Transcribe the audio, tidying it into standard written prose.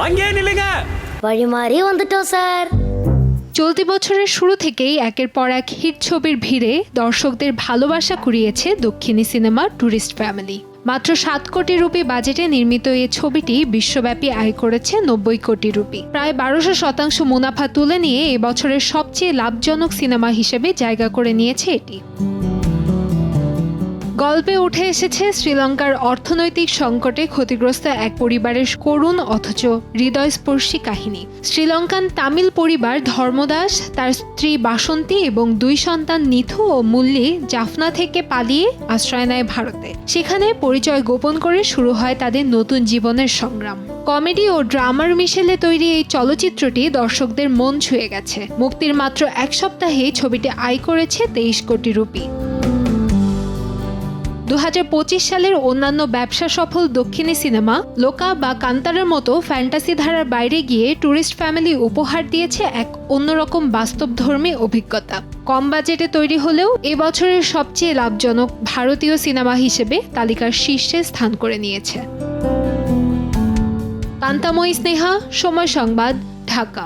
அங்கேயே நில்லுங்க. வழி மாறி வந்துட்டோம் স্যার। চলতি বছরের শুরু থেকেই একের পর এক হিট ছবির ভিড়ে দর্শকদের ভালোবাসা কুড়িয়েছে দক্ষিণী সিনেমা টুরিস্ট ফ্যামিলি। মাত্র 7 কোটি রুপি বাজেটে নির্মিত এই ছবিটি বিশ্বব্যাপী আয় করেছে 90 কোটি রুপি। প্রায় 1200% মুনাফা তুলে নিয়ে এবছরের সবচেয়ে লাভজনক সিনেমা হিসেবে জায়গা করে নিয়েছে এটি। গল্পে উঠে এসেছে শ্রীলঙ্কার অর্থনৈতিক সংকটে ক্ষতিগ্রস্ত এক পরিবারের করুণ অথচ হৃদয়স্পর্শী কাহিনী। শ্রীলঙ্কান তামিল পরিবার ধর্মদাস, তার স্ত্রী বাসন্তী এবং 2 সন্তান নিথু ও মুল্লি জাফনা থেকে পালিয়ে আশ্রয় নেয় ভারতে। সেখানে পরিচয় গোপন করে শুরু হয় তাদের নতুন জীবনের সংগ্রাম। কমেডি ও ড্রামার মিশেলে তৈরি এই চলচ্চিত্রটি দর্শকদের মন ছুঁয়ে গেছে। মুক্তির মাত্র 1 সপ্তাহেই ছবিটি আয় করেছে 23 কোটি রুপি। 2025 সালের অন্যান্য ব্যবসা সফল দক্ষিণী সিনেমা লোকা বা কান্তারার মতো ফ্যান্টাসি ধারার বাইরে গিয়ে টুরিস্ট ফ্যামিলি উপহার দিয়েছে এক অন্যরকম বাস্তবধর্মী অভিজ্ঞতা। কম বাজেটে তৈরি হলেও এবছরের সবচেয়ে লাভজনক ভারতীয় সিনেমা হিসেবে তালিকার শীর্ষে স্থান করে নিয়েছে। কান্তাময়ী স্নেহা, সময় সংবাদ, ঢাকা।